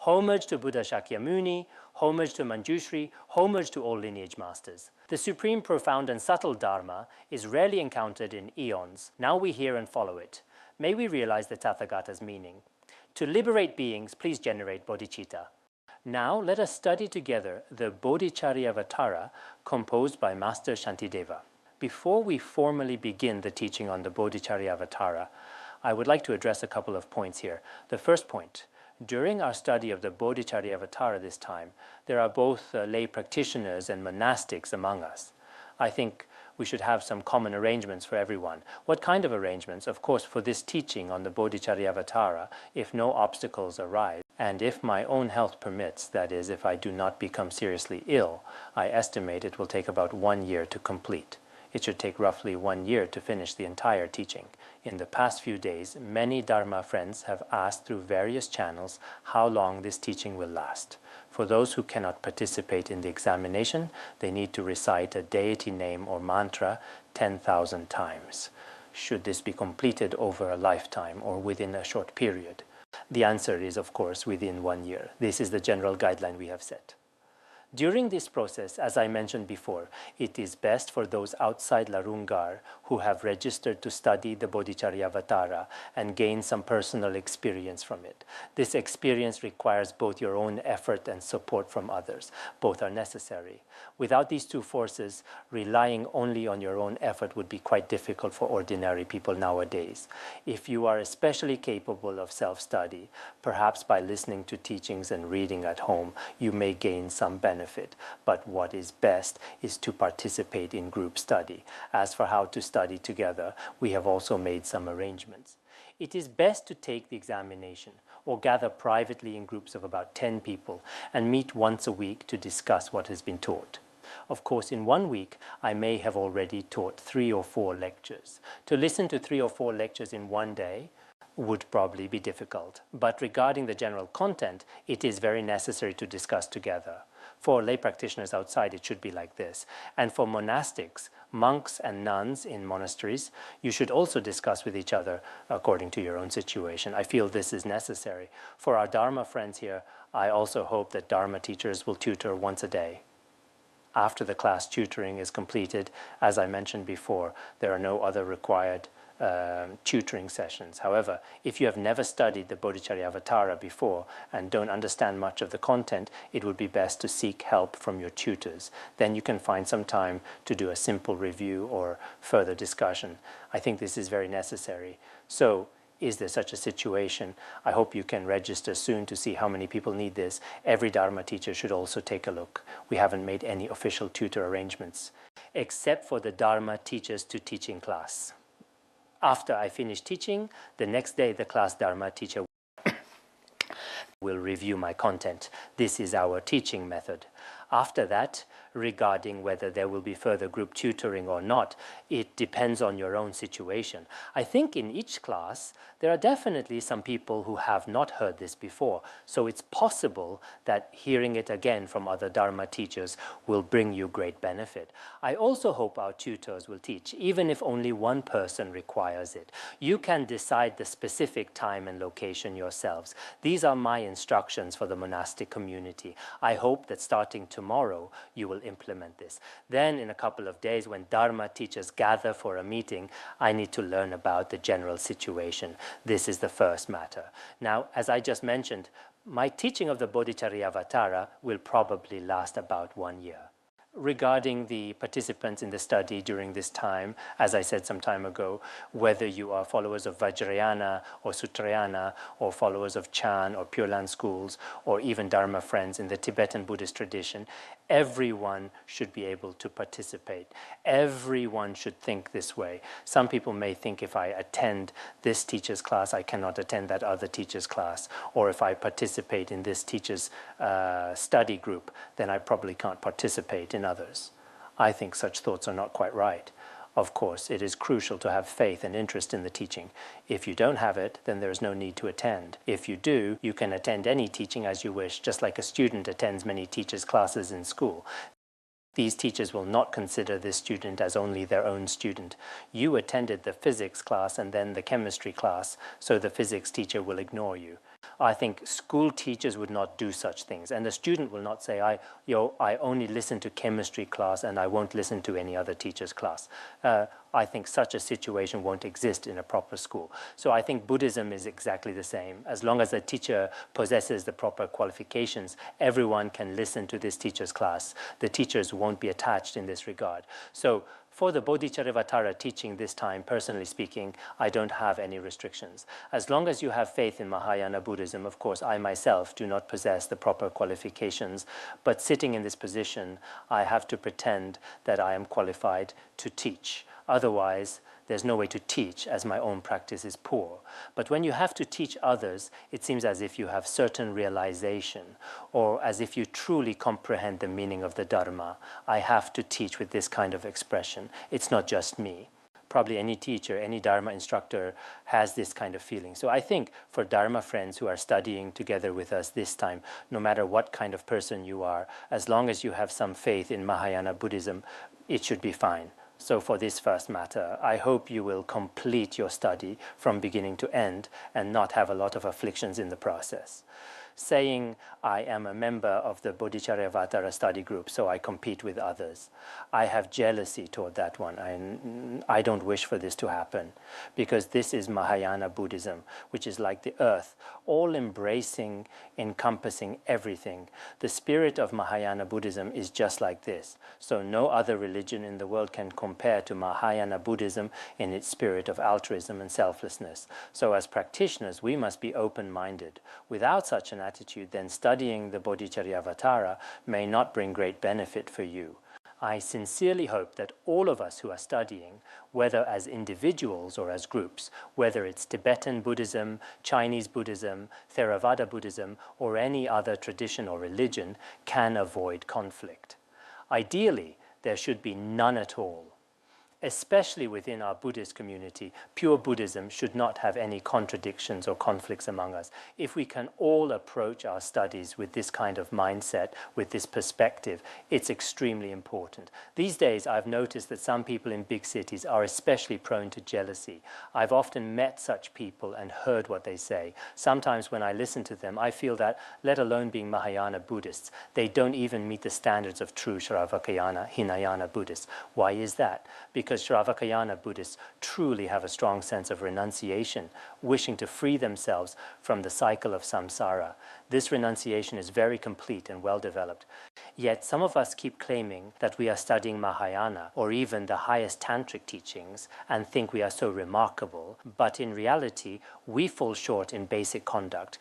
Homage to Buddha Shakyamuni, homage to Manjushri, homage to all lineage masters. The supreme, profound and subtle Dharma is rarely encountered in eons. Now we hear and follow it. May we realize the Tathagata's meaning. To liberate beings, please generate bodhicitta. Now let us study together the Bodhicharyavatara composed by Master Shantideva. Before we formally begin the teaching on the Bodhicharyavatara, I would like to address a couple of points here. The first point, during our study of the Bodhicharyavatara this time, there are both lay practitioners and monastics among us. I think we should have some common arrangements for everyone. What kind of arrangements? Of course, for this teaching on the Bodhicharyavatara, if no obstacles arise, and if my own health permits, that is, if I do not become seriously ill, I estimate it will take about 1 year to complete. It should take roughly 1 year to finish the entire teaching. In the past few days, many Dharma friends have asked through various channels how long this teaching will last. For those who cannot participate in the examination, they need to recite a deity name or mantra 10,000 times. Should this be completed over a lifetime or within a short period? The answer is, of course, within 1 year. This is the general guideline we have set. During this process, as I mentioned before, it is best for those outside Larungar who have registered to study the Bodhicharyavatara and gain some personal experience from it. This experience requires both your own effort and support from others. Both are necessary. Without these two forces, relying only on your own effort would be quite difficult for ordinary people nowadays. If you are especially capable of self-study, perhaps by listening to teachings and reading at home, you may gain some benefit. But what is best is to participate in group study. As for how to study together, we have also made some arrangements. It is best to take the examination or gather privately in groups of about 10 people and meet once a week to discuss what has been taught. Of course, in 1 week, I may have already taught 3 or 4 lectures. To listen to 3 or 4 lectures in 1 day would probably be difficult. But regarding the general content, it is very necessary to discuss together. For lay practitioners outside, it should be like this. And for monastics, monks and nuns in monasteries, you should also discuss with each other according to your own situation. I feel this is necessary. For our Dharma friends here, I also hope that Dharma teachers will tutor once a day. After the class tutoring is completed, as I mentioned before, there are no other required tutoring sessions. However, if you have never studied the Bodhicharyavatara before and don't understand much of the content, it would be best to seek help from your tutors. Then you can find some time to do a simple review or further discussion. I think this is very necessary. So, is there such a situation? I hope you can register soon to see how many people need this. Every Dharma teacher should also take a look. We haven't made any official tutor arrangements, except for the Dharma teachers to teaching class. After I finish teaching, the next day the class Dharma teacher will review my content. This is our teaching method. After that, regarding whether there will be further group tutoring or not, it depends on your own situation. I think in each class, there are definitely some people who have not heard this before, so it's possible that hearing it again from other Dharma teachers will bring you great benefit. I also hope our tutors will teach, even if only one person requires it. You can decide the specific time and location yourselves. These are my instructions for the monastic community. I hope that starting tomorrow, you will implement this. Then in a couple of days, when Dharma teachers gather for a meeting, I need to learn about the general situation. This is the first matter. Now, as I just mentioned, my teaching of the Bodhicharyavatara will probably last about 1 year. Regarding the participants in the study during this time, as I said some time ago, whether you are followers of Vajrayana or Sutrayana or followers of Chan or Pure Land schools or even Dharma friends in the Tibetan Buddhist tradition, everyone should be able to participate. Everyone should think this way. Some people may think if I attend this teacher's class, I cannot attend that other teacher's class. Or if I participate in this teacher's study group, then I probably can't participate in others. I think such thoughts are not quite right. Of course, it is crucial to have faith and interest in the teaching. If you don't have it, then there is no need to attend. If you do, you can attend any teaching as you wish, just like a student attends many teachers' classes in school. These teachers will not consider this student as only their own student. You attended the physics class and then the chemistry class, so the physics teacher will ignore you. I think school teachers would not do such things, and the student will not say, I only listen to chemistry class and I won't listen to any other teacher's class. I think such a situation won't exist in a proper school. So I think Buddhism is exactly the same. As long as the teacher possesses the proper qualifications, everyone can listen to this teacher's class. The teachers won't be attached in this regard. So for the Bodhicharyavatara teaching this time, personally speaking, I don't have any restrictions. As long as you have faith in Mahayana Buddhism, of course, I myself do not possess the proper qualifications, but sitting in this position, I have to pretend that I am qualified to teach. Otherwise, there's no way to teach, as my own practice is poor. But when you have to teach others, it seems as if you have certain realization, or as if you truly comprehend the meaning of the Dharma. I have to teach with this kind of expression. It's not just me. Probably any teacher, any Dharma instructor has this kind of feeling. So I think for Dharma friends who are studying together with us this time, no matter what kind of person you are, as long as you have some faith in Mahayana Buddhism, it should be fine. So for this first matter, I hope you will complete your study from beginning to end and not have a lot of afflictions in the process. Saying, I am a member of the Bodhicharyavatara study group, so I compete with others. I have jealousy toward that one. I don't wish for this to happen, because this is Mahayana Buddhism, which is like the earth, all embracing, encompassing everything. The spirit of Mahayana Buddhism is just like this. So no other religion in the world can compare to Mahayana Buddhism in its spirit of altruism and selflessness. So as practitioners, we must be open-minded. Without such an attitude, then studying the Bodhicharyavatara may not bring great benefit for you. I sincerely hope that all of us who are studying, whether as individuals or as groups, whether it's Tibetan Buddhism, Chinese Buddhism, Theravada Buddhism, or any other tradition or religion, can avoid conflict. Ideally, there should be none at all. Especially within our Buddhist community, pure Buddhism should not have any contradictions or conflicts among us. If we can all approach our studies with this kind of mindset, with this perspective, it's extremely important. These days, I've noticed that some people in big cities are especially prone to jealousy. I've often met such people and heard what they say. Sometimes when I listen to them, I feel that, let alone being Mahayana Buddhists, they don't even meet the standards of true Shravakayana, Hinayana Buddhists. Why is that? Because Shravakayana Buddhists truly have a strong sense of renunciation, wishing to free themselves from the cycle of samsara. This renunciation is very complete and well developed. Yet some of us keep claiming that we are studying Mahayana or even the highest tantric teachings and think we are so remarkable, but in reality we fall short in basic conduct,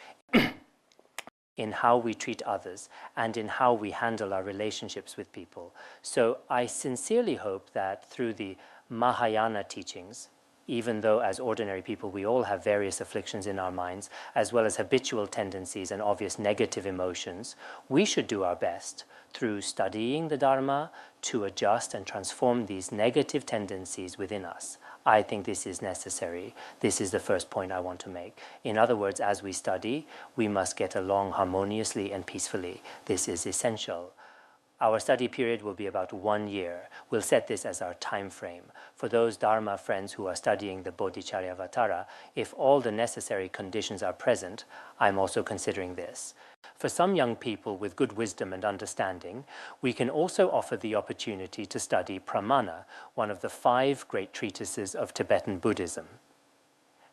in how we treat others, and in how we handle our relationships with people. So I sincerely hope that through the Mahayana teachings, even though as ordinary people we all have various afflictions in our minds, as well as habitual tendencies and obvious negative emotions, we should do our best through studying the Dharma to adjust and transform these negative tendencies within us. I think this is necessary. This is the first point I want to make. In other words, as we study, we must get along harmoniously and peacefully. This is essential. Our study period will be about 1 year. We'll set this as our time frame. For those Dharma friends who are studying the Bodhicharyavatara, if all the necessary conditions are present, I'm also considering this. For some young people with good wisdom and understanding, we can also offer the opportunity to study Pramana, one of the 5 great treatises of Tibetan Buddhism.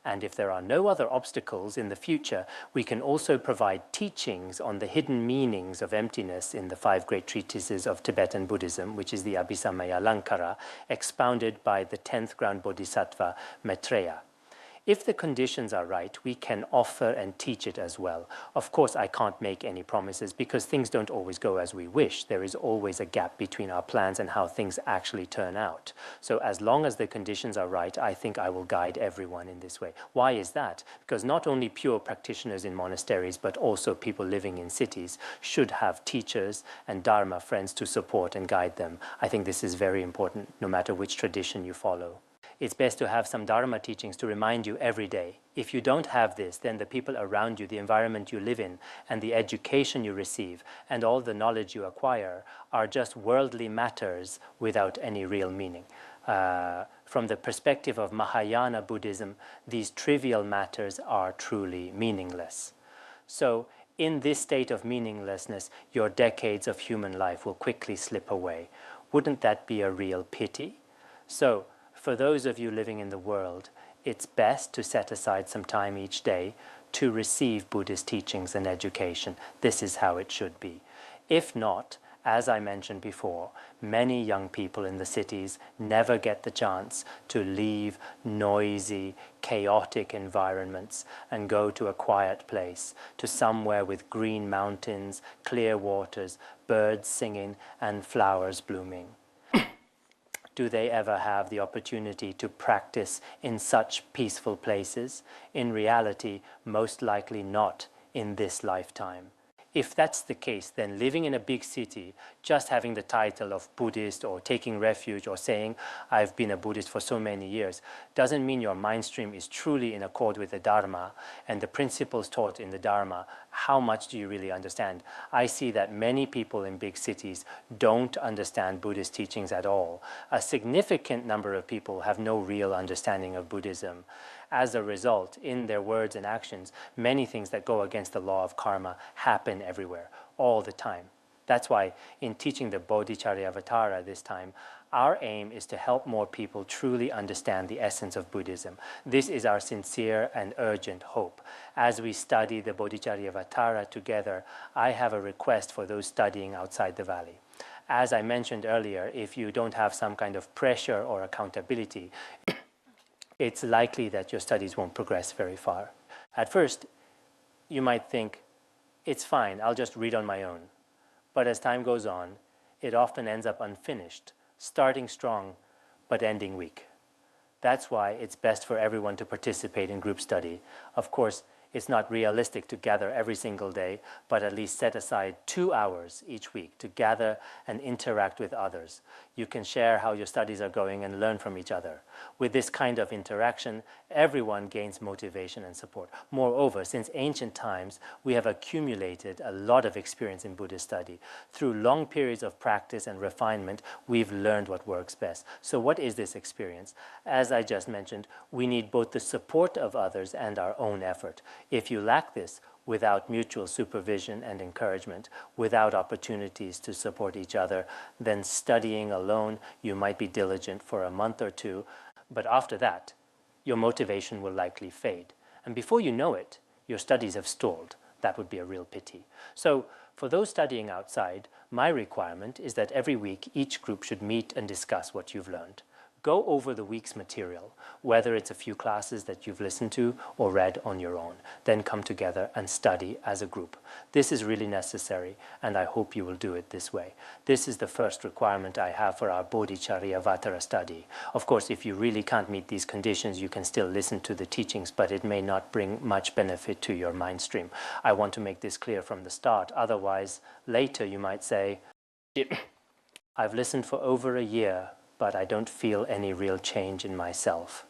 And if there are no other obstacles in the future, we can also provide teachings on the hidden meanings of emptiness in the 5 great treatises of Tibetan Buddhism, which is the Abhisamaya Lankara, expounded by the 10th ground Bodhisattva Maitreya. If the conditions are right, we can offer and teach it as well. Of course, I can't make any promises because things don't always go as we wish. There is always a gap between our plans and how things actually turn out. So as long as the conditions are right, I think I will guide everyone in this way. Why is that? Because not only pure practitioners in monasteries, but also people living in cities should have teachers and Dharma friends to support and guide them. I think this is very important, no matter which tradition you follow. It's best to have some Dharma teachings to remind you every day. If you don't have this, then the people around you, the environment you live in, and the education you receive, and all the knowledge you acquire are just worldly matters without any real meaning. From the perspective of Mahayana Buddhism, these trivial matters are truly meaningless. So in this state of meaninglessness, your decades of human life will quickly slip away. Wouldn't that be a real pity? So for those of you living in the world, it's best to set aside some time each day to receive Buddhist teachings and education. This is how it should be. If not, as I mentioned before, many young people in the cities never get the chance to leave noisy, chaotic environments and go to a quiet place, to somewhere with green mountains, clear waters, birds singing, and flowers blooming. Do they ever have the opportunity to practice in such peaceful places? In reality, most likely not in this lifetime. If that's the case, then living in a big city, just having the title of Buddhist or taking refuge or saying, I've been a Buddhist for so many years, doesn't mean your mind stream is truly in accord with the Dharma and the principles taught in the Dharma. How much do you really understand? I see that many people in big cities don't understand Buddhist teachings at all. A significant number of people have no real understanding of Buddhism. As a result, in their words and actions, many things that go against the law of karma happen everywhere, all the time. That's why in teaching the Bodhicharyavatara this time, our aim is to help more people truly understand the essence of Buddhism. This is our sincere and urgent hope. As we study the Bodhicharyavatara together, I have a request for those studying outside the valley. As I mentioned earlier, if you don't have some kind of pressure or accountability, it's likely that your studies won't progress very far. At first, you might think, it's fine, I'll just read on my own. But as time goes on, it often ends up unfinished, starting strong, but ending weak. That's why it's best for everyone to participate in group study. Of course, it's not realistic to gather every single day, but at least set aside 2 hours each week to gather and interact with others. You can share how your studies are going and learn from each other. With this kind of interaction, everyone gains motivation and support. Moreover, since ancient times, we have accumulated a lot of experience in Buddhist study. Through long periods of practice and refinement, we've learned what works best. So what is this experience? As I just mentioned, we need both the support of others and our own effort. If you lack this, without mutual supervision and encouragement, without opportunities to support each other, then studying alone, you might be diligent for a month or two, but after that, your motivation will likely fade. And before you know it, your studies have stalled. That would be a real pity. So for those studying outside, my requirement is that every week each group should meet and discuss what you've learned. Go over the week's material, whether it's a few classes that you've listened to or read on your own. Then come together and study as a group. This is really necessary, and I hope you will do it this way. This is the first requirement I have for our Bodhicharyavatara study. Of course, if you really can't meet these conditions, you can still listen to the teachings, but it may not bring much benefit to your mind stream. I want to make this clear from the start. Otherwise, later you might say, I've listened for over a year, but I don't feel any real change in myself.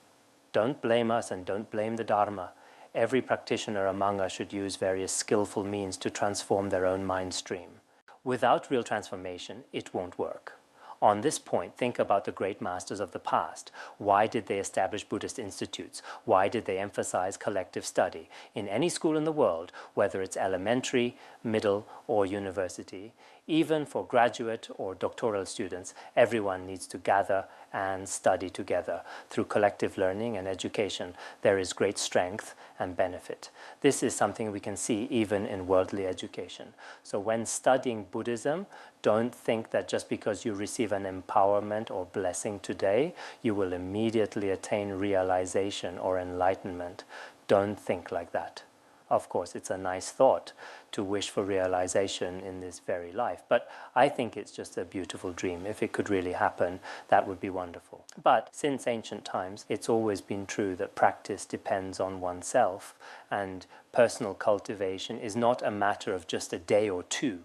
Don't blame us and don't blame the Dharma. Every practitioner among us should use various skillful means to transform their own mind stream. Without real transformation, it won't work. On this point, think about the great masters of the past. Why did they establish Buddhist institutes? Why did they emphasize collective study? In any school in the world, whether it's elementary, middle, or university, even for graduate or doctoral students, everyone needs to gather and study together. Through collective learning and education, there is great strength and benefit. This is something we can see even in worldly education. So when studying Buddhism, don't think that just because you receive an empowerment or blessing today, you will immediately attain realization or enlightenment. Don't think like that. Of course, it's a nice thought to wish for realization in this very life, but I think it's just a beautiful dream. If it could really happen, that would be wonderful. But since ancient times, it's always been true that practice depends on oneself, and personal cultivation is not a matter of just a day or two.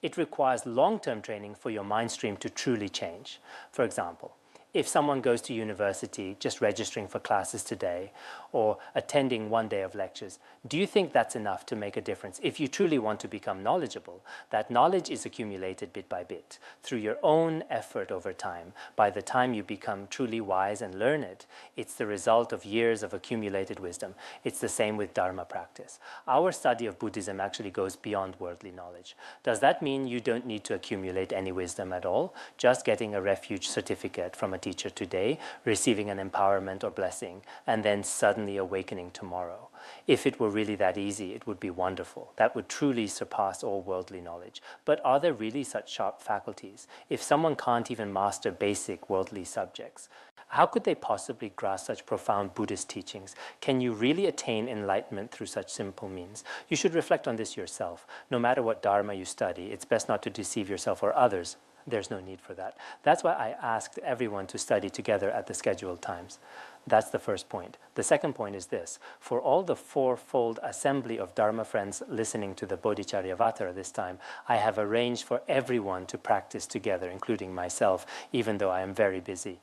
It requires long-term training for your mind stream to truly change. For example, if someone goes to university just registering for classes today or attending one day of lectures, do you think that's enough to make a difference? If you truly want to become knowledgeable, that knowledge is accumulated bit by bit through your own effort over time. By the time you become truly wise and learned, it's the result of years of accumulated wisdom. It's the same with Dharma practice. Our study of Buddhism actually goes beyond worldly knowledge. Does that mean you don't need to accumulate any wisdom at all? Just getting a refuge certificate from a teacher today, receiving an empowerment or blessing, and then suddenly awakening tomorrow. If it were really that easy, it would be wonderful. That would truly surpass all worldly knowledge. But are there really such sharp faculties? If someone can't even master basic worldly subjects, how could they possibly grasp such profound Buddhist teachings? Can you really attain enlightenment through such simple means? You should reflect on this yourself. No matter what Dharma you study, it's best not to deceive yourself or others. There's no need for that. That's why I asked everyone to study together at the scheduled times. That's the first point. The second point is this. For all the fourfold assembly of Dharma friends listening to the Bodhicharyavatara this time, I have arranged for everyone to practice together, including myself, even though I am very busy.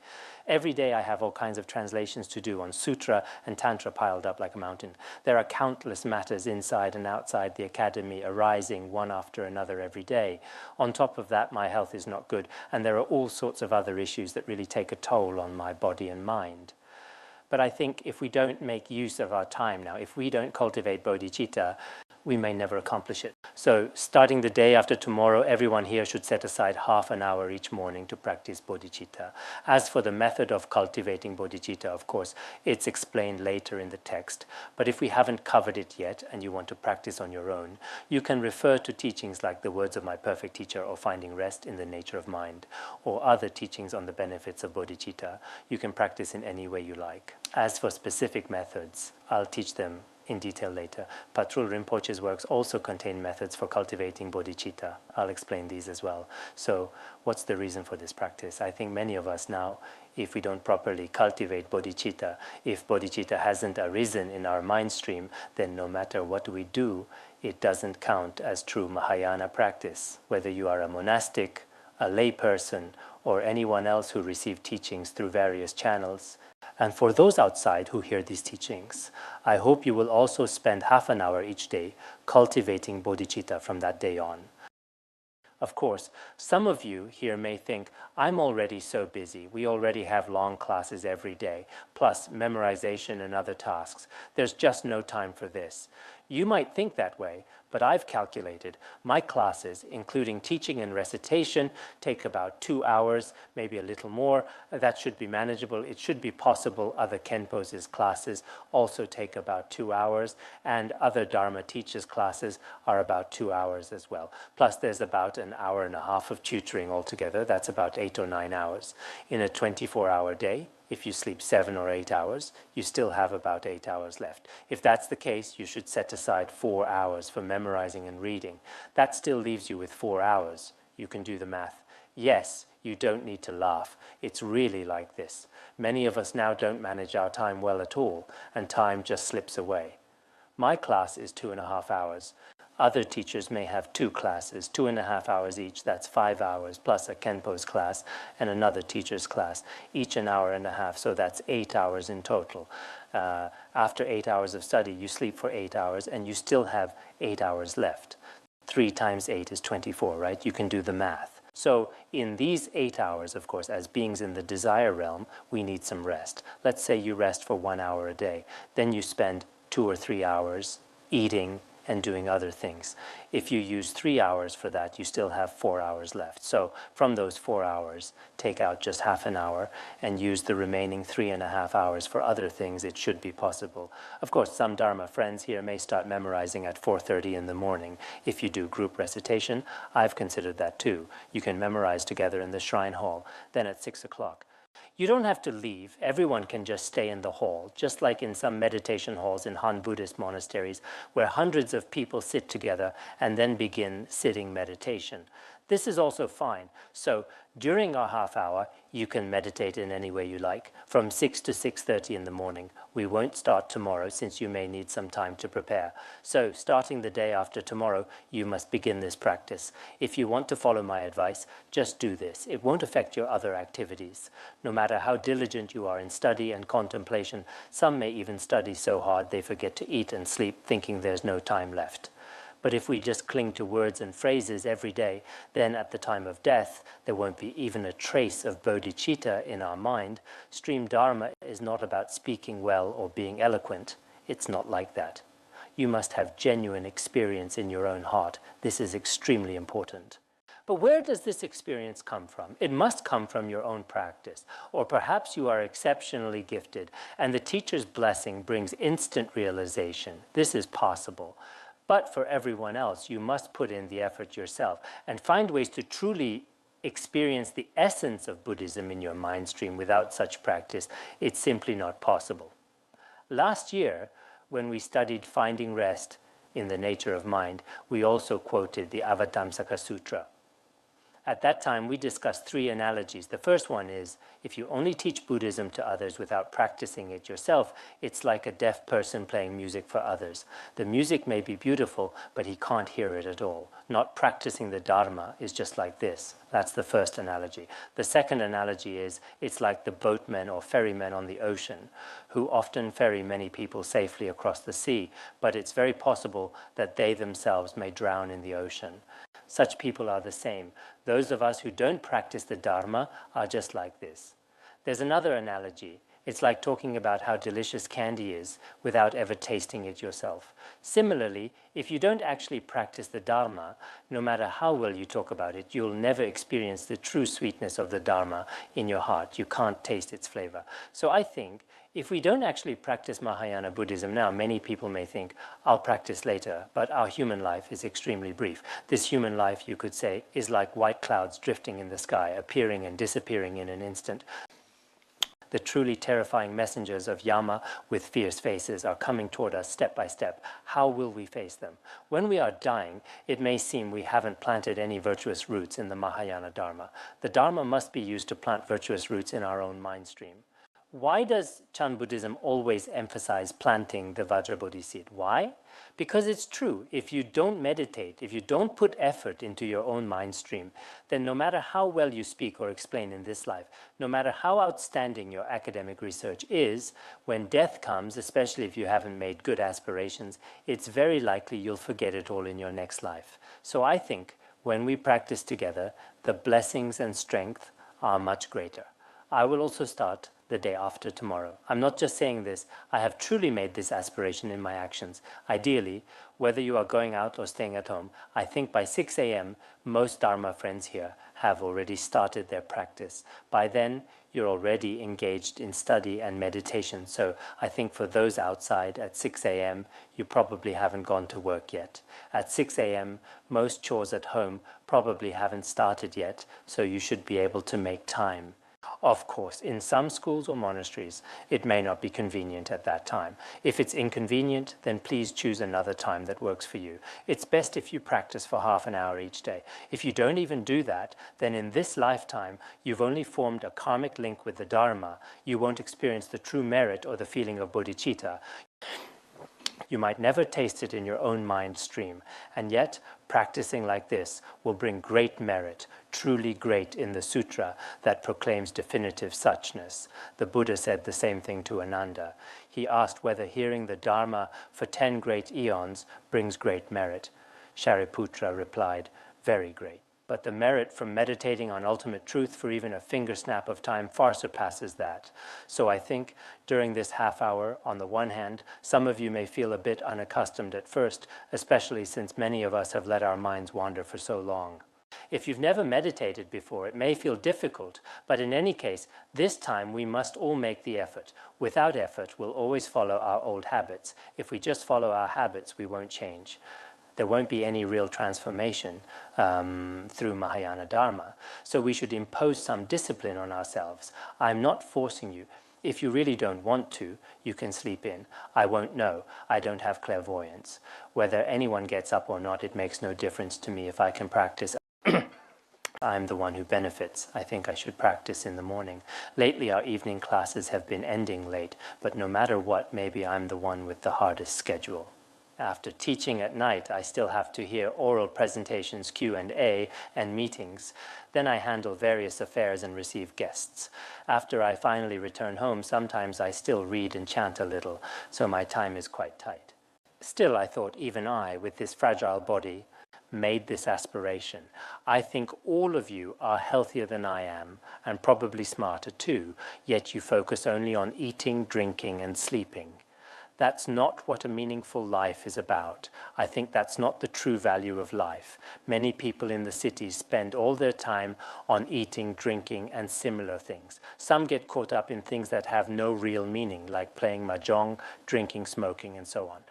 Every day I have all kinds of translations to do on Sutra and Tantra piled up like a mountain. There are countless matters inside and outside the academy arising one after another every day. On top of that, my health is not good, and there are all sorts of other issues that really take a toll on my body and mind. But I think if we don't make use of our time now, if we don't cultivate bodhicitta, we may never accomplish it. So starting the day after tomorrow, everyone here should set aside half an hour each morning to practice bodhicitta. As for the method of cultivating bodhicitta, of course, it's explained later in the text. But if we haven't covered it yet and you want to practice on your own, you can refer to teachings like the words of my perfect teacher or finding rest in the nature of mind, or other teachings on the benefits of bodhicitta. You can practice in any way you like. As for specific methods, I'll teach them in detail later. Patrul Rinpoche's works also contain methods for cultivating bodhicitta. I'll explain these as well. So what's the reason for this practice? I think many of us now, if we don't properly cultivate bodhicitta, if bodhicitta hasn't arisen in our mind stream, then no matter what we do, it doesn't count as true Mahayana practice. Whether you are a monastic, a lay person, or anyone else who received teachings through various channels. And for those outside who hear these teachings, I hope you will also spend half an hour each day cultivating bodhicitta from that day on. Of course, some of you here may think, I'm already so busy. We already have long classes every day, plus memorization and other tasks. There's just no time for this. You might think that way, but I've calculated my classes, including teaching and recitation, take about 2 hours, maybe a little more. That should be manageable. It should be possible. Other Khenpo's classes also take about 2 hours, and other Dharma teachers' classes are about 2 hours as well. Plus there's about an hour and a half of tutoring altogether. That's about 8 or 9 hours. In a 24-hour day, if you sleep 7 or 8 hours, you still have about 8 hours left. If that's the case, you should set aside 4 hours for memorizing and reading. That still leaves you with 4 hours. You can do the math. Yes, you don't need to laugh. It's really like this. Many of us now don't manage our time well at all, and time just slips away. My class is 2.5 hours. Other teachers may have 2 classes, 2.5 hours each. That's 5 hours, plus a Khenpo's class and another teacher's class, each an hour and a half, so that's 8 hours in total. After 8 hours of study, you sleep for 8 hours, and you still have 8 hours left. 3 times 8 is 24, right? You can do the math. So in these 8 hours, of course, as beings in the desire realm, we need some rest. Let's say you rest for 1 hour a day. Then you spend 2 or 3 hours eating and doing other things. If you use 3 hours for that, you still have 4 hours left. So from those 4 hours, take out just half an hour and use the remaining 3.5 hours for other things. It should be possible. Of course, some Dharma friends here may start memorizing at 4:30 in the morning. If you do group recitation, I've considered that too. You can memorize together in the shrine hall, then at 6 o'clock. You don't have to leave. Everyone can just stay in the hall, just like in some meditation halls in Han Buddhist monasteries, where hundreds of people sit together and then begin sitting meditation. This is also fine. So during our half hour, you can meditate in any way you like, from 6 to 6:30 in the morning. We won't start tomorrow since you may need some time to prepare. So starting the day after tomorrow, you must begin this practice. If you want to follow my advice, just do this. It won't affect your other activities. No matter how diligent you are in study and contemplation, some may even study so hard they forget to eat and sleep, thinking there's no time left. But if we just cling to words and phrases every day, then at the time of death, there won't be even a trace of bodhicitta in our mind. Stream Dharma is not about speaking well or being eloquent. It's not like that. You must have genuine experience in your own heart. This is extremely important. But where does this experience come from? It must come from your own practice. Or perhaps you are exceptionally gifted, and the teacher's blessing brings instant realization. This is possible. But for everyone else, you must put in the effort yourself and find ways to truly experience the essence of Buddhism in your mind stream. Without such practice, it's simply not possible. Last year, when we studied Finding Rest in the Nature of Mind, we also quoted the Avatamsaka Sutra. At that time, we discussed 3 analogies. The first one is, if you only teach Buddhism to others without practicing it yourself, it's like a deaf person playing music for others. The music may be beautiful, but he can't hear it at all. Not practicing the Dharma is just like this. That's the first analogy. The second analogy is, it's like the boatmen or ferrymen on the ocean, who often ferry many people safely across the sea, but it's very possible that they themselves may drown in the ocean. Such people are the same. Those of us who don't practice the Dharma are just like this. There's another analogy. It's like talking about how delicious candy is without ever tasting it yourself. Similarly, if you don't actually practice the Dharma, no matter how well you talk about it, you'll never experience the true sweetness of the Dharma in your heart. You can't taste its flavor. So I think if we don't actually practice Mahayana Buddhism now, many people may think, I'll practice later, but our human life is extremely brief. This human life, you could say, is like white clouds drifting in the sky, appearing and disappearing in an instant. The truly terrifying messengers of Yama with fierce faces are coming toward us step by step. How will we face them? When we are dying, it may seem we haven't planted any virtuous roots in the Mahayana Dharma. The Dharma must be used to plant virtuous roots in our own mind stream. Why does Chan Buddhism always emphasize planting the Vajrabodhi seed? Why? Because it's true. If you don't meditate, if you don't put effort into your own mind stream, then no matter how well you speak or explain in this life, no matter how outstanding your academic research is, when death comes, especially if you haven't made good aspirations, it's very likely you'll forget it all in your next life. So I think when we practice together, the blessings and strength are much greater. I will also start the day after tomorrow. I'm not just saying this, I have truly made this aspiration in my actions. Ideally, whether you are going out or staying at home, I think by 6 a.m. most Dharma friends here have already started their practice. By then, you're already engaged in study and meditation. So I think for those outside at 6 a.m., you probably haven't gone to work yet. At 6 a.m., most chores at home probably haven't started yet, so you should be able to make time. Of course, in some schools or monasteries, it may not be convenient at that time. If it's inconvenient, then please choose another time that works for you. It's best if you practice for half an hour each day. If you don't even do that, then in this lifetime, you've only formed a karmic link with the Dharma. You won't experience the true merit or the feeling of bodhicitta. You might never taste it in your own mind stream, and yet practicing like this will bring great merit, truly great in the sutra that proclaims definitive suchness. The Buddha said the same thing to Ananda. He asked whether hearing the Dharma for 10 great eons brings great merit. Shariputra replied, very great. But the merit from meditating on ultimate truth for even a finger snap of time far surpasses that. So I think during this half hour, on the one hand, some of you may feel a bit unaccustomed at first, especially since many of us have let our minds wander for so long. If you've never meditated before, it may feel difficult, but in any case, this time we must all make the effort. Without effort, we'll always follow our old habits. If we just follow our habits, we won't change. There won't be any real transformation through Mahayana Dharma. So we should impose some discipline on ourselves. I'm not forcing you. If you really don't want to, you can sleep in. I won't know. I don't have clairvoyance. Whether anyone gets up or not, it makes no difference to me if I can practice I'm the one who benefits. I think I should practice in the morning. Lately, our evening classes have been ending late, but no matter what, maybe I'm the one with the hardest schedule. After teaching at night, I still have to hear oral presentations, Q&A, and meetings. Then I handle various affairs and receive guests. After I finally return home, sometimes I still read and chant a little, so my time is quite tight. Still, I thought, even I, with this fragile body, made this aspiration. I think all of you are healthier than I am, and probably smarter too, yet you focus only on eating, drinking, and sleeping. That's not what a meaningful life is about. I think that's not the true value of life. Many people in the cities spend all their time on eating, drinking, and similar things. Some get caught up in things that have no real meaning, like playing mahjong, drinking, smoking, and so on.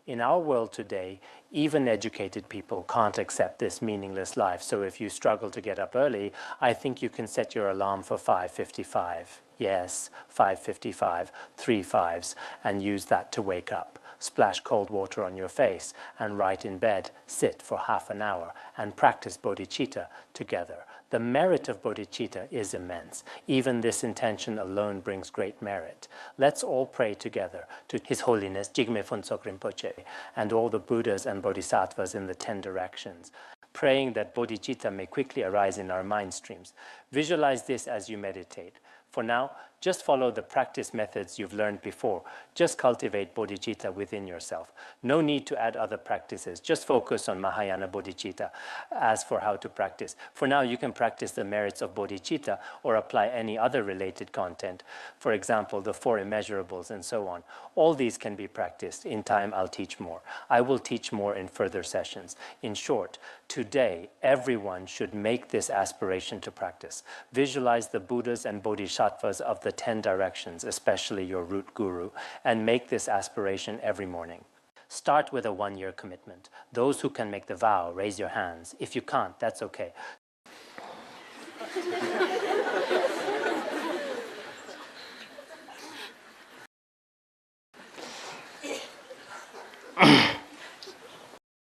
In our world today, even educated people can't accept this meaningless life. So if you struggle to get up early, I think you can set your alarm for 5:55. Yes, 5:55, 3 5s, and use that to wake up. Splash cold water on your face, and right in bed, sit for half an hour and practice bodhicitta together. The merit of bodhicitta is immense. Even this intention alone brings great merit. Let's all pray together to His Holiness Jigme Phuntsok Rinpoche and all the Buddhas and Bodhisattvas in the 10 directions, praying that bodhicitta may quickly arise in our mind streams. Visualize this as you meditate. For now, just follow the practice methods you've learned before. Just cultivate bodhicitta within yourself. No need to add other practices. Just focus on Mahayana bodhicitta. As for how to practice, for now you can practice the merits of bodhicitta or apply any other related content. For example, the 4 immeasurables and so on. All these can be practiced. In time, I'll teach more. I will teach more in further sessions. In short, today, everyone should make this aspiration to practice. Visualize the Buddhas and Bodhisattvas of the 10 directions, especially your root guru, and make this aspiration every morning. Start with a 1-year commitment. Those who can make the vow, raise your hands. If you can't, that's okay.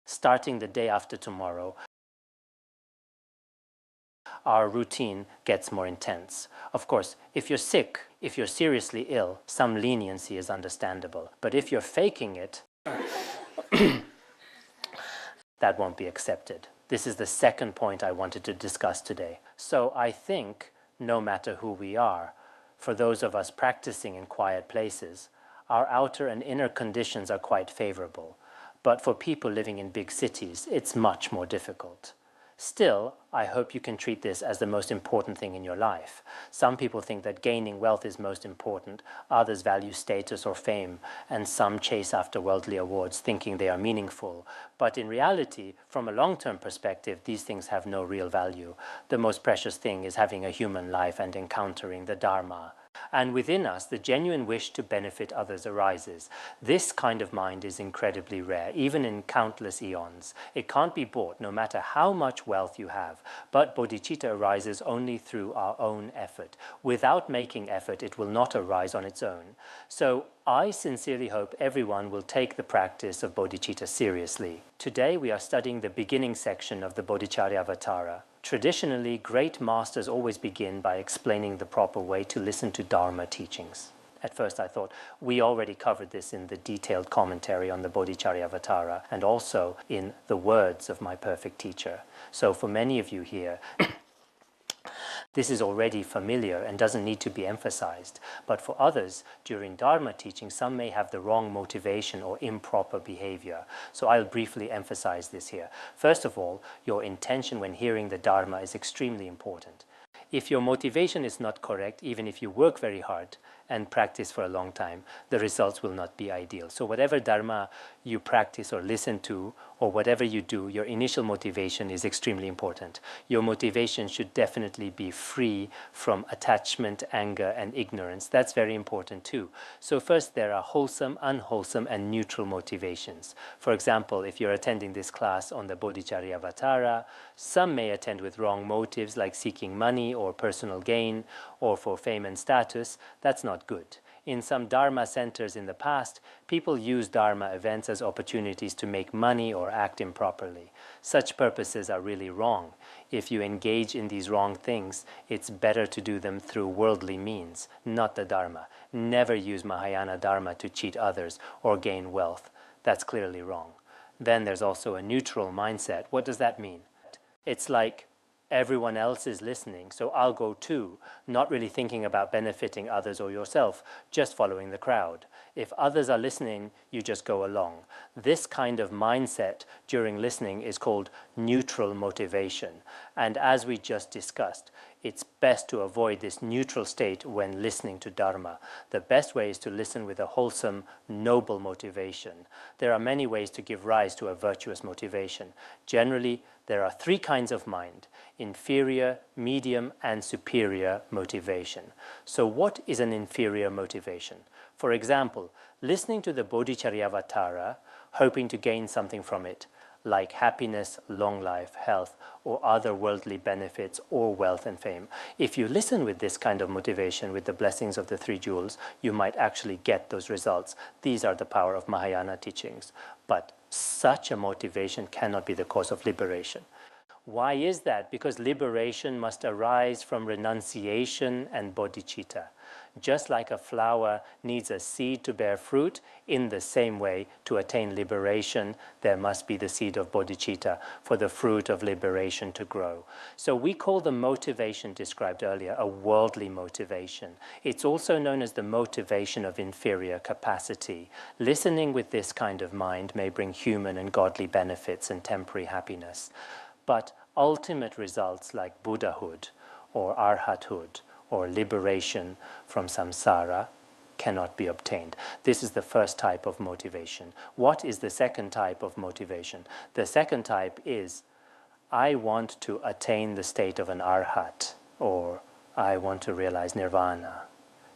Starting the day after tomorrow, our routine gets more intense. Of course, if you're sick, if you're seriously ill, some leniency is understandable. But if you're faking it, that won't be accepted. This is the second point I wanted to discuss today. So I think, no matter who we are, for those of us practicing in quiet places, our outer and inner conditions are quite favorable. But for people living in big cities, it's much more difficult. Still, I hope you can treat this as the most important thing in your life. Some people think that gaining wealth is most important, others value status or fame, and some chase after worldly awards thinking they are meaningful. But in reality, from a long-term perspective, these things have no real value. The most precious thing is having a human life and encountering the Dharma. And within us, the genuine wish to benefit others arises. This kind of mind is incredibly rare, even in countless eons. It can't be bought, no matter how much wealth you have. But bodhicitta arises only through our own effort. Without making effort, it will not arise on its own. So I sincerely hope everyone will take the practice of bodhicitta seriously. Today we are studying the beginning section of the Bodhicharyavatara. Traditionally, great masters always begin by explaining the proper way to listen to Dharma teachings. At first I thought, we already covered this in the detailed commentary on the Bodhicharyavatara and also in the words of my perfect teacher. So for many of you here, this is already familiar and doesn't need to be emphasized. But for others, during Dharma teaching, some may have the wrong motivation or improper behavior. So I'll briefly emphasize this here. First of all, your intention when hearing the Dharma is extremely important. If your motivation is not correct, even if you work very hard and practice for a long time, the results will not be ideal. So whatever Dharma you practice or listen to, or whatever you do, your initial motivation is extremely important. Your motivation should definitely be free from attachment, anger, and ignorance. That's very important too. So first, there are wholesome, unwholesome, and neutral motivations. For example, if you're attending this class on the Bodhicharyavatara, some may attend with wrong motives like seeking money or personal gain or for fame and status. That's not good. In some Dharma centers in the past, people used Dharma events as opportunities to make money or act improperly. Such purposes are really wrong. If you engage in these wrong things, it's better to do them through worldly means, not the Dharma. Never use Mahayana Dharma to cheat others or gain wealth. That's clearly wrong. Then there's also a neutral mindset. What does that mean? It's like everyone else is listening, so I'll go too, not really thinking about benefiting others or yourself, just following the crowd. If others are listening, you just go along. This kind of mindset during listening is called neutral motivation. And as we just discussed, it's best to avoid this neutral state when listening to Dharma. The best way is to listen with a wholesome, noble motivation. There are many ways to give rise to a virtuous motivation. Generally, there are 3 kinds of mind: inferior, medium, and superior motivation. So what is an inferior motivation? For example, listening to the Bodhicharyavatara, hoping to gain something from it, like happiness, long life, health, or other worldly benefits, or wealth and fame. If you listen with this kind of motivation, with the blessings of the 3 jewels, you might actually get those results. These are the power of Mahayana teachings. But such a motivation cannot be the cause of liberation. Why is that? Because liberation must arise from renunciation and bodhicitta. Just like a flower needs a seed to bear fruit, in the same way, to attain liberation, there must be the seed of bodhicitta for the fruit of liberation to grow. So we call the motivation described earlier a worldly motivation. It's also known as the motivation of inferior capacity. Listening with this kind of mind may bring human and godly benefits and temporary happiness. But ultimate results like Buddhahood or Arhathood or liberation from samsara cannot be obtained. This is the first type of motivation. What is the second type of motivation? The second type is, I want to attain the state of an arhat, or I want to realize nirvana.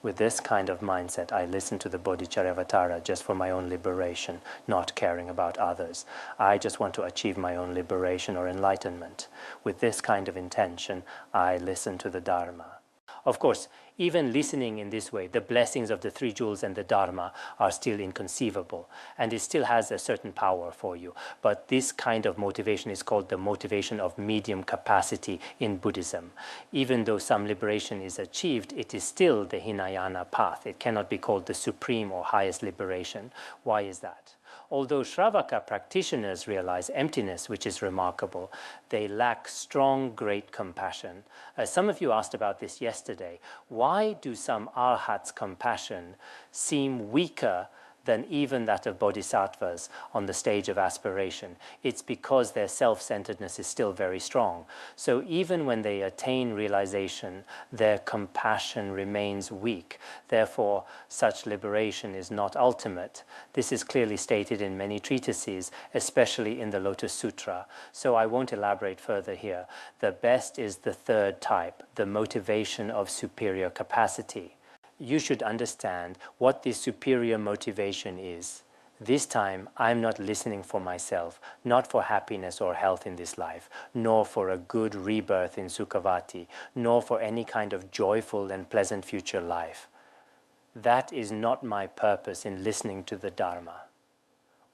With this kind of mindset, I listen to the Bodhicharyavatara just for my own liberation, not caring about others. I just want to achieve my own liberation or enlightenment. With this kind of intention, I listen to the Dharma. Of course, even listening in this way, the blessings of the 3 jewels and the Dharma are still inconceivable, and it still has a certain power for you. But this kind of motivation is called the motivation of medium capacity in Buddhism. Even though some liberation is achieved, it is still the Hinayana path. It cannot be called the supreme or highest liberation. Why is that? Although Shravaka practitioners realize emptiness, which is remarkable, they lack strong, great compassion. Some of you asked about this yesterday. Why do some arhats' compassion seem weaker than even that of bodhisattvas on the stage of aspiration? It's because their self-centeredness is still very strong. So even when they attain realization, their compassion remains weak. Therefore, such liberation is not ultimate. This is clearly stated in many treatises, especially in the Lotus Sutra. So I won't elaborate further here. The best is the third type, the motivation of superior capacity. You should understand what this superior motivation is. This time, I'm not listening for myself, not for happiness or health in this life, nor for a good rebirth in Sukhavati, nor for any kind of joyful and pleasant future life. That is not my purpose in listening to the Dharma.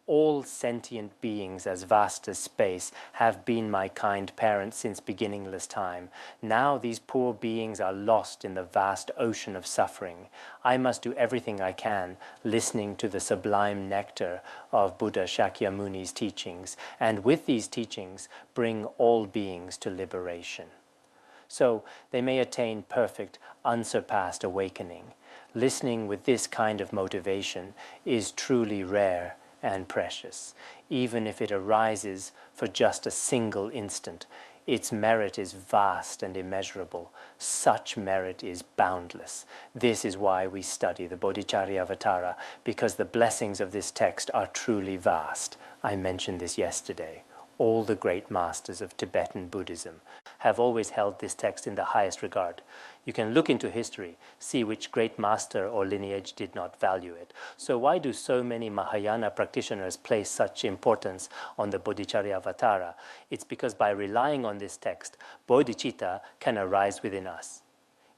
All sentient beings, as vast as space, have been my kind parents since beginningless time. Now these poor beings are lost in the vast ocean of suffering. I must do everything I can, listening to the sublime nectar of Buddha Shakyamuni's teachings, and with these teachings, bring all beings to liberation. So they may attain perfect, unsurpassed awakening. Listening with this kind of motivation is truly rare and precious. Even if it arises for just a single instant, its merit is vast and immeasurable. Such merit is boundless. This is why we study the Bodhicharyavatara, because the blessings of this text are truly vast. I mentioned this yesterday. All the great masters of Tibetan Buddhism have always held this text in the highest regard. You can look into history, see which great master or lineage did not value it. So why do so many Mahayana practitioners place such importance on the Bodhicharyavatara? It's because by relying on this text, Bodhicitta can arise within us.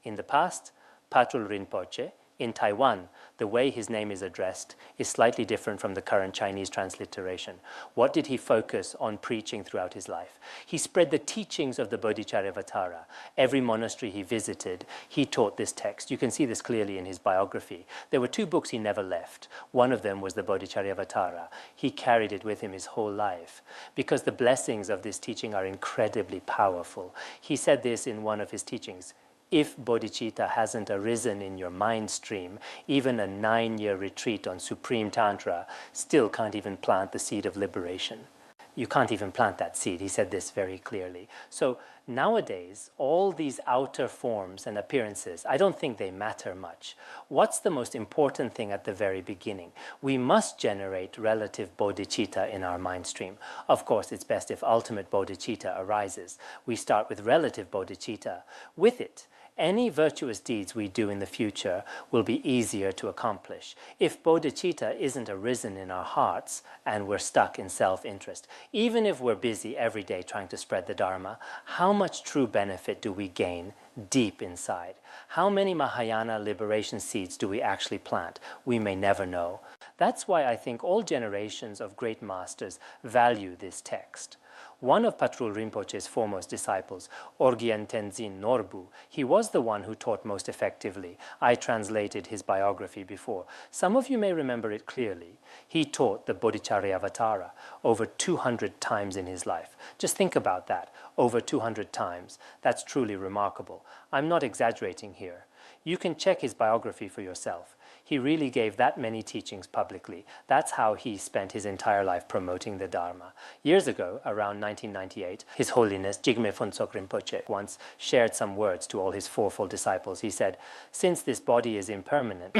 In the past, Patrul Rinpoche, In Taiwan, the way his name is addressed is slightly different from the current Chinese transliteration. What did he focus on preaching throughout his life? He spread the teachings of the Bodhicharyavatara. Every monastery he visited, he taught this text. You can see this clearly in his biography. There were two books he never left. One of them was the Bodhicharyavatara. He carried it with him his whole life because the blessings of this teaching are incredibly powerful. He said this in one of his teachings. If bodhicitta hasn't arisen in your mind stream, even a 9-year retreat on Supreme Tantra still can't even plant the seed of liberation. You can't even plant that seed. He said this very clearly. So nowadays, all these outer forms and appearances, I don't think they matter much. What's the most important thing at the very beginning? We must generate relative bodhicitta in our mind stream. Of course, it's best if ultimate bodhicitta arises. We start with relative bodhicitta. With it, any virtuous deeds we do in the future will be easier to accomplish. If bodhicitta isn't arisen in our hearts and we're stuck in self-interest, even if we're busy every day trying to spread the Dharma, how much true benefit do we gain deep inside? How many Mahayana liberation seeds do we actually plant? We may never know. That's why I think all generations of great masters value this text. One of Patrul Rinpoche's foremost disciples, Orgyen Tenzin Norbu, he was the one who taught most effectively. I translated his biography before. Some of you may remember it clearly. He taught the Bodhicharyavatara over 200 times in his life. Just think about that, over 200 times. That's truly remarkable. I'm not exaggerating here. You can check his biography for yourself. He really gave that many teachings publicly. That's how he spent his entire life promoting the Dharma. Years ago, around 1998, His Holiness Jigme Phuntsok Rinpoche once shared some words to all his fourfold disciples. He said, "Since this body is impermanent,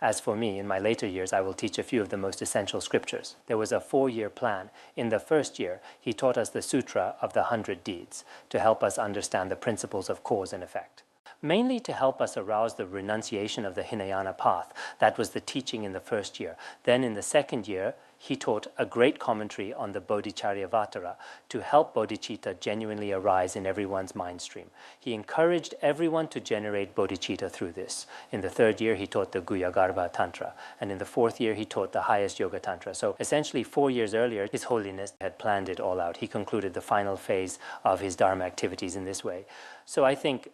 as for me, in my later years, I will teach a few of the most essential scriptures." There was a 4-year plan. In the first year, he taught us the Sutra of the 100 Deeds to help us understand the principles of cause and effect. Mainly to help us arouse the renunciation of the Hinayana path. That was the teaching in the first year. Then in the second year, he taught a great commentary on the Bodhicharyavatara to help bodhicitta genuinely arise in everyone's mind stream. He encouraged everyone to generate bodhicitta through this. In the third year, he taught the Guyagarbha Tantra. And in the fourth year, he taught the highest Yoga Tantra. So essentially 4 years earlier, His Holiness had planned it all out. He concluded the final phase of his Dharma activities in this way. So I think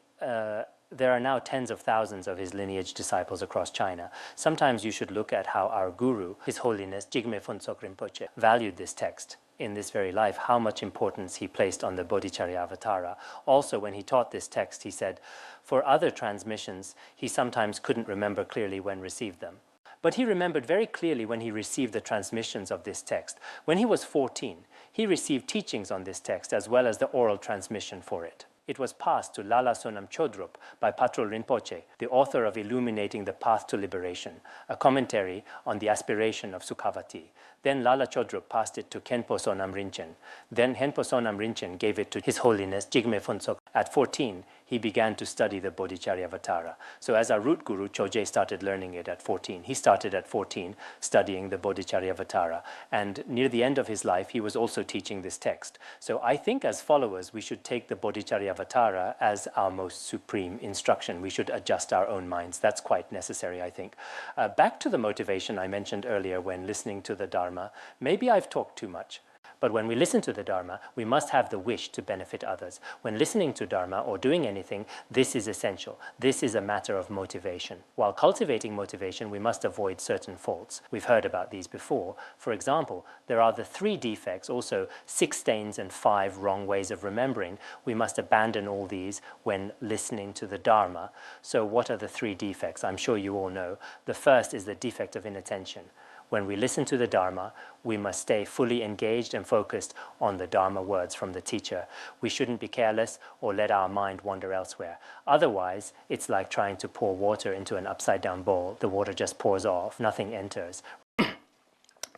there are now tens of thousands of his lineage disciples across China. Sometimes you should look at how our guru, His Holiness Jigme Phuntsok Rinpoche, valued this text in this very life, how much importance he placed on the Bodhicharyavatara. Also, when he taught this text, he said, for other transmissions, he sometimes couldn't remember clearly when received them. But he remembered very clearly when he received the transmissions of this text. When he was 14, he received teachings on this text as well as the oral transmission for it. It was passed to Lala Sonam Chodrup by Patrul Rinpoche, the author of Illuminating the Path to Liberation, a commentary on the aspiration of Sukhavati. Then Lala Chodrup passed it to Khenpo Sonam Rinchen. Then Khenpo Sonam Rinchen gave it to His Holiness Jigme Phuntsok. At 14, he began to study the Bodhicharyavatara. So as our root guru, Choje started learning it at 14. He started at 14 studying the Bodhicharyavatara. And near the end of his life, he was also teaching this text. So I think as followers, we should take the Bodhicharyavatara as our most supreme instruction. We should adjust our own minds. That's quite necessary, I think. Back to the motivation I mentioned earlier when listening to the Dharma. Maybe I've talked too much. But when we listen to the Dharma, we must have the wish to benefit others. When listening to Dharma or doing anything, this is essential. This is a matter of motivation. While cultivating motivation, we must avoid certain faults. We've heard about these before. For example, there are the 3 defects, also 6 stains and 5 wrong ways of remembering. We must abandon all these when listening to the Dharma. So what are the 3 defects? I'm sure you all know. The first is the defect of inattention. When we listen to the Dharma, we must stay fully engaged and focused on the Dharma words from the teacher. We shouldn't be careless or let our mind wander elsewhere. Otherwise, it's like trying to pour water into an upside-down bowl. The water just pours off, nothing enters.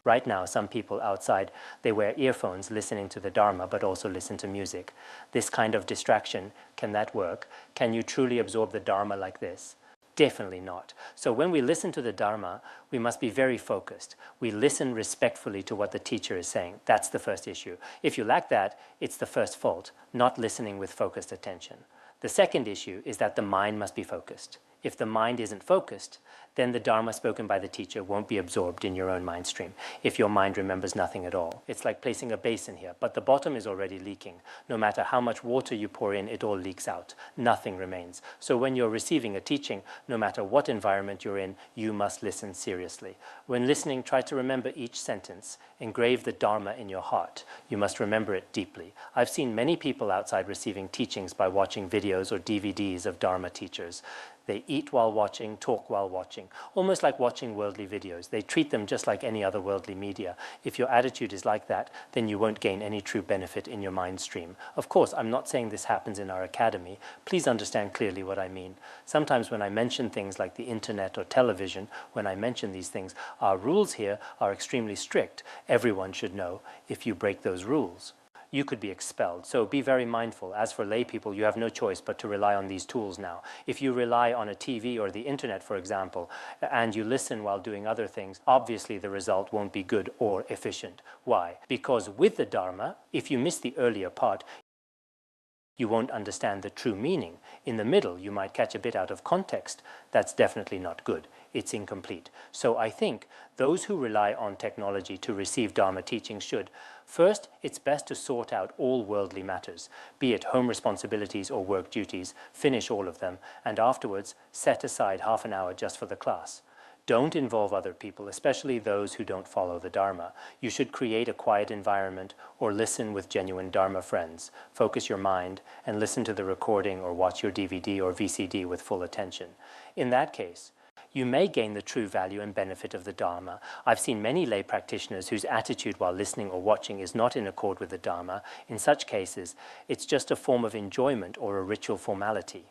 Right now, some people outside, they wear earphones listening to the Dharma, but also listen to music. This kind of distraction, can that work? Can you truly absorb the Dharma like this? Definitely not. So when we listen to the Dharma, we must be very focused. We listen respectfully to what the teacher is saying. That's the first issue. If you lack that, it's the first fault, not listening with focused attention. The second issue is that the mind must be focused. If the mind isn't focused, then the Dharma spoken by the teacher won't be absorbed in your own mind stream if your mind remembers nothing at all. It's like placing a basin here, but the bottom is already leaking. No matter how much water you pour in, it all leaks out. Nothing remains. So when you're receiving a teaching, no matter what environment you're in, you must listen seriously. When listening, try to remember each sentence. Engrave the Dharma in your heart. You must remember it deeply. I've seen many people outside receiving teachings by watching videos or DVDs of Dharma teachers. They eat while watching, talk while watching, almost like watching worldly videos. They treat them just like any other worldly media. If your attitude is like that, then you won't gain any true benefit in your mind stream. Of course, I'm not saying this happens in our academy. Please understand clearly what I mean. Sometimes when I mention things like the internet or television, when I mention these things, our rules here are extremely strict. Everyone should know if you break those rules, you could be expelled. So be very mindful. As for lay people, you have no choice but to rely on these tools now. If you rely on a TV or the internet, for example, and you listen while doing other things, obviously the result won't be good or efficient. Why? Because with the Dharma, if you miss the earlier part, you won't understand the true meaning. In the middle, you might catch a bit out of context. That's definitely not good. It's incomplete. So I think those who rely on technology to receive Dharma teachings should, first, it's best to sort out all worldly matters, be it home responsibilities or work duties, finish all of them, and afterwards set aside half an hour just for the class. Don't involve other people, especially those who don't follow the Dharma. You should create a quiet environment or listen with genuine Dharma friends. Focus your mind and listen to the recording or watch your DVD or VCD with full attention. In that case, you may gain the true value and benefit of the Dharma. I've seen many lay practitioners whose attitude while listening or watching is not in accord with the Dharma. In such cases, it's just a form of enjoyment or a ritual formality.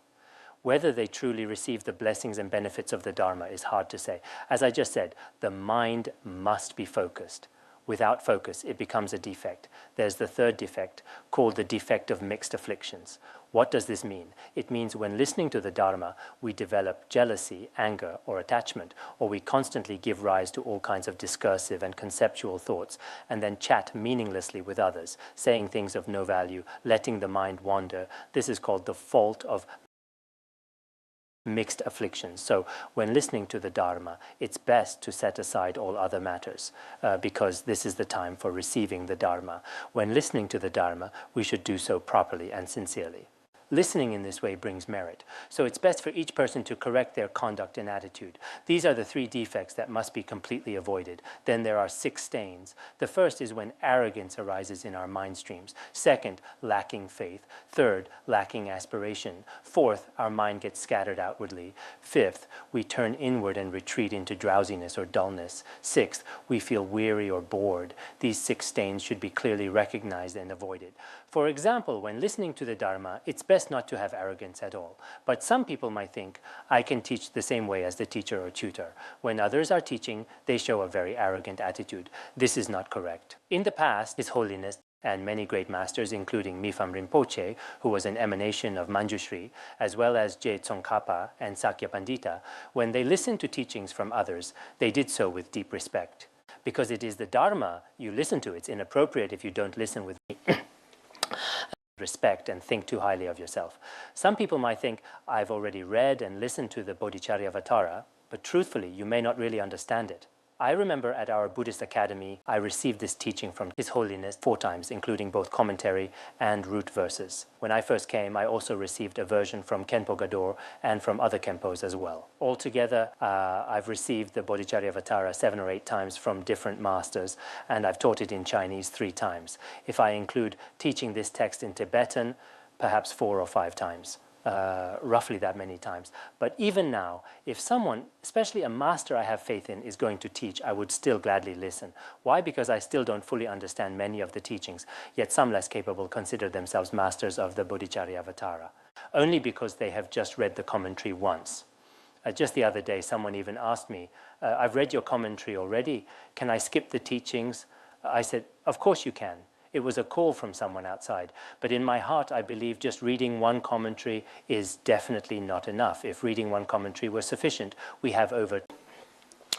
Whether they truly receive the blessings and benefits of the Dharma is hard to say. As I just said, the mind must be focused. Without focus, it becomes a defect. There's the third defect, called the defect of mixed afflictions. What does this mean? It means when listening to the Dharma, we develop jealousy, anger, or attachment, or we constantly give rise to all kinds of discursive and conceptual thoughts, and then chat meaninglessly with others, saying things of no value, letting the mind wander. This is called the fault of mixed afflictions. So when listening to the Dharma, it's best to set aside all other matters because this is the time for receiving the Dharma. When listening to the Dharma, we should do so properly and sincerely. Listening in this way brings merit. So it's best for each person to correct their conduct and attitude. These are the 3 defects that must be completely avoided. Then there are 6 stains. The first is when arrogance arises in our mind streams. Second, lacking faith. Third, lacking aspiration. Fourth, our mind gets scattered outwardly. Fifth, we turn inward and retreat into drowsiness or dullness. Sixth, we feel weary or bored. These 6 stains should be clearly recognized and avoided. For example, when listening to the Dharma, it's best not to have arrogance at all. But some people might think, I can teach the same way as the teacher or tutor. When others are teaching, they show a very arrogant attitude. This is not correct. In the past, His Holiness and many great masters, including Mifam Rinpoche, who was an emanation of Manjushri, as well as Je Tsongkhapa and Sakya Pandita, when they listened to teachings from others, they did so with deep respect. Because it is the Dharma you listen to. It's inappropriate if you don't listen with respect and think too highly of yourself. Some people might think, I've already read and listened to the Bodhicharyavatara, but truthfully, you may not really understand it. I remember at our Buddhist academy, I received this teaching from His Holiness 4 times, including both commentary and root verses. When I first came, I also received a version from Khenpo Gador and from other Khenpos as well. Altogether, I've received the Bodhicharyavatara 7 or 8 times from different masters, and I've taught it in Chinese 3 times. If I include teaching this text in Tibetan, perhaps 4 or 5 times. Roughly that many times. But even now, if someone, especially a master I have faith in, is going to teach, I would still gladly listen. Why? Because I still don't fully understand many of the teachings, yet some less capable consider themselves masters of the Bodhicharyavatara, only because they have just read the commentary once. Just the other day, someone even asked me, I've read your commentary already, can I skip the teachings? I said, of course you can. It was a call from someone outside. But in my heart, I believe just reading one commentary is definitely not enough. If reading one commentary were sufficient, we have over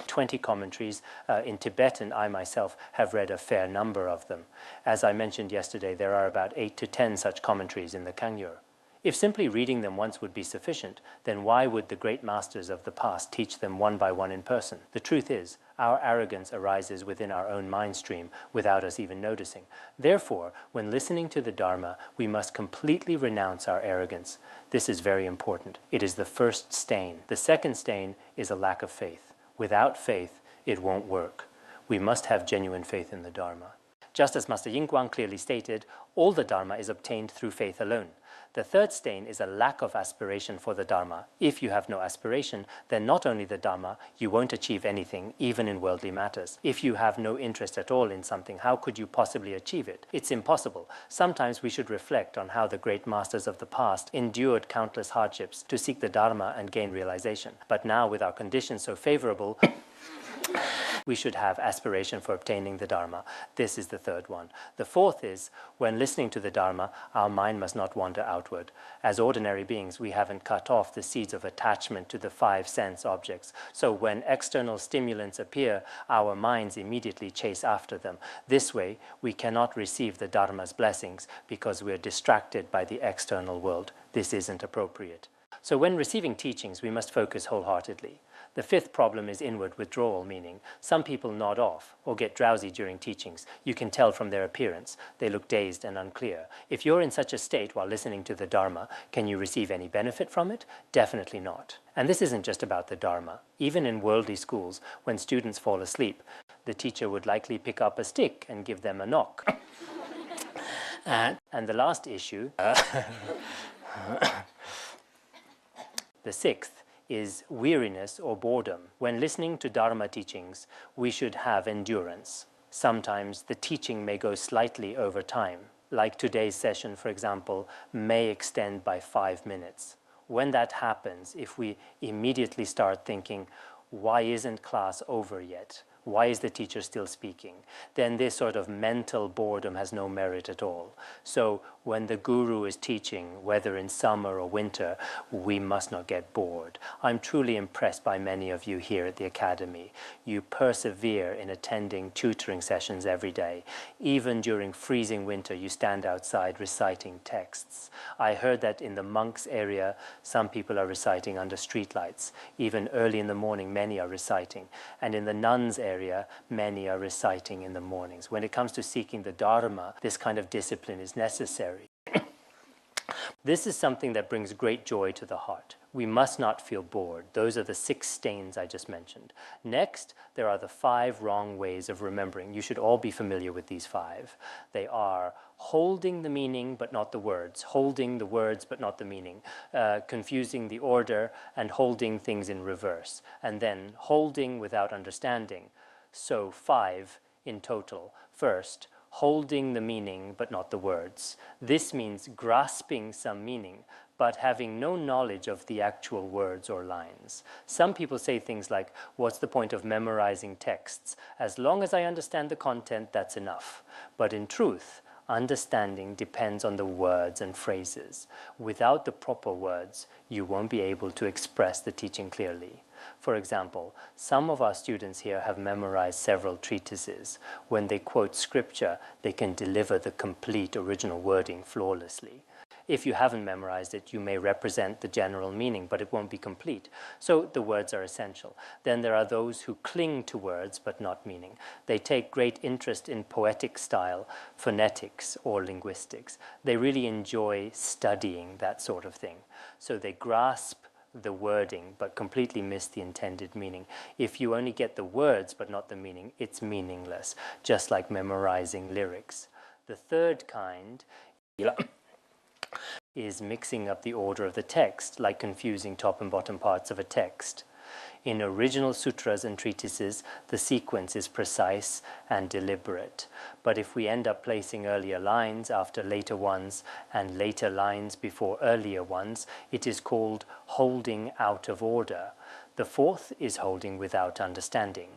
20 commentaries. In Tibetan, I myself have read a fair number of them. As I mentioned yesterday, there are about 8 to 10 such commentaries in the Kangyur. If simply reading them once would be sufficient, then why would the great masters of the past teach them one by one in person? The truth is, our arrogance arises within our own mind stream without us even noticing. Therefore, when listening to the Dharma, we must completely renounce our arrogance. This is very important. It is the first stain. The second stain is a lack of faith. Without faith, it won't work. We must have genuine faith in the Dharma. Just as Master Yingguang clearly stated, all the Dharma is obtained through faith alone. The third stain is a lack of aspiration for the Dharma. If you have no aspiration, then not only the Dharma, you won't achieve anything, even in worldly matters. If you have no interest at all in something, how could you possibly achieve it? It's impossible. Sometimes we should reflect on how the great masters of the past endured countless hardships to seek the Dharma and gain realization. But now, with our conditions so favorable, we should have aspiration for obtaining the Dharma. This is the third one. The fourth is, when listening to the Dharma, our mind must not wander outward. As ordinary beings, we haven't cut off the seeds of attachment to the five sense objects. So when external stimulants appear, our minds immediately chase after them. This way, we cannot receive the Dharma's blessings because we are distracted by the external world. This isn't appropriate. So when receiving teachings, we must focus wholeheartedly. The fifth problem is inward withdrawal, meaning some people nod off or get drowsy during teachings. You can tell from their appearance. They look dazed and unclear. If you're in such a state while listening to the Dharma, can you receive any benefit from it? Definitely not. And this isn't just about the Dharma. Even in worldly schools, when students fall asleep, the teacher would likely pick up a stick and give them a knock. And the last issue, the sixth, is weariness or boredom. When listening to Dharma teachings, we should have endurance. Sometimes the teaching may go slightly over time. Like today's session, for example, may extend by 5 minutes. When that happens, if we immediately start thinking, why isn't class over yet? Why is the teacher still speaking? Then this sort of mental boredom has no merit at all. So when the guru is teaching, whether in summer or winter, we must not get bored. I'm truly impressed by many of you here at the Academy. You persevere in attending tutoring sessions every day. Even during freezing winter, you stand outside reciting texts. I heard that in the monks' area, some people are reciting under streetlights. Even early in the morning, many are reciting. And in the nuns' area, many are reciting in the mornings. When it comes to seeking the Dharma, this kind of discipline is necessary. This is something that brings great joy to the heart. We must not feel bored. Those are the 6 stains I just mentioned. Next, there are the 5 wrong ways of remembering. You should all be familiar with these 5. They are holding the meaning but not the words, holding the words but not the meaning, confusing the order, and holding things in reverse, and then holding without understanding. So 5 in total. First, holding the meaning but not the words. This means grasping some meaning but having no knowledge of the actual words or lines. Some people say things like, what's the point of memorizing texts? As long as I understand the content, that's enough. But in truth, understanding depends on the words and phrases. Without the proper words, you won't be able to express the teaching clearly. For example, some of our students here have memorized several treatises. When they quote scripture, they can deliver the complete original wording flawlessly. If you haven't memorized it, you may represent the general meaning, but it won't be complete. So the words are essential. Then there are those who cling to words but not meaning. They take great interest in poetic style, phonetics, or linguistics. They really enjoy studying that sort of thing. So they grasp the wording but completely miss the intended meaning. If you only get the words but not the meaning, it's meaningless, just like memorizing lyrics. The third kind is mixing up the order of the text, like confusing top and bottom parts of a text. In original sutras and treatises, the sequence is precise and deliberate. But if we end up placing earlier lines after later ones and later lines before earlier ones, it is called holding out of order. The fourth is holding without understanding.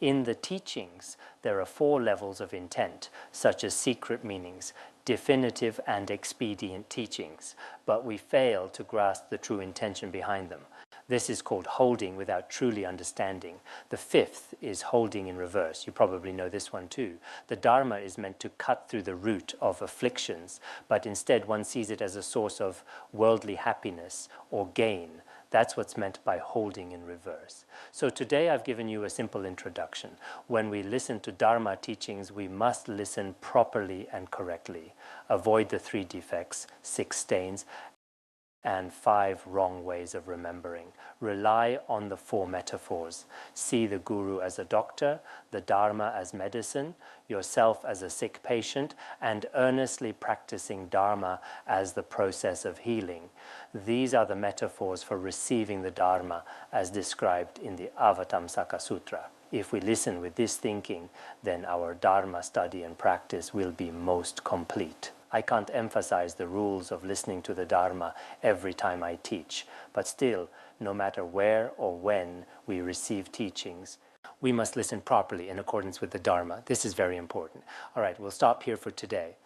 In the teachings, there are 4 levels of intent, such as secret meanings, definitive and expedient teachings, but we fail to grasp the true intention behind them. This is called holding without truly understanding. The fifth is holding in reverse. You probably know this one too. The Dharma is meant to cut through the root of afflictions, but instead one sees it as a source of worldly happiness or gain. That's what's meant by holding in reverse. So today I've given you a simple introduction. When we listen to Dharma teachings, we must listen properly and correctly. Avoid the 3 defects, 6 stains, and 5 wrong ways of remembering. Rely on the 4 metaphors. See the Guru as a doctor, the Dharma as medicine, yourself as a sick patient, and earnestly practicing Dharma as the process of healing. These are the metaphors for receiving the Dharma as described in the Avatamsaka Sutra. If we listen with this thinking, then our Dharma study and practice will be most complete. I can't emphasize the rules of listening to the Dharma every time I teach, but still, no matter where or when we receive teachings, we must listen properly in accordance with the Dharma. This is very important. All right, we'll stop here for today.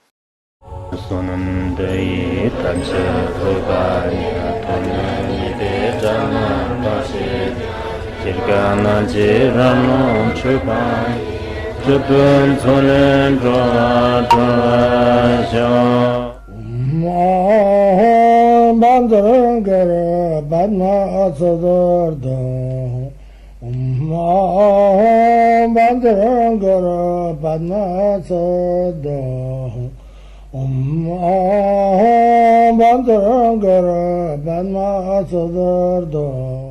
Bandara Badma Sadar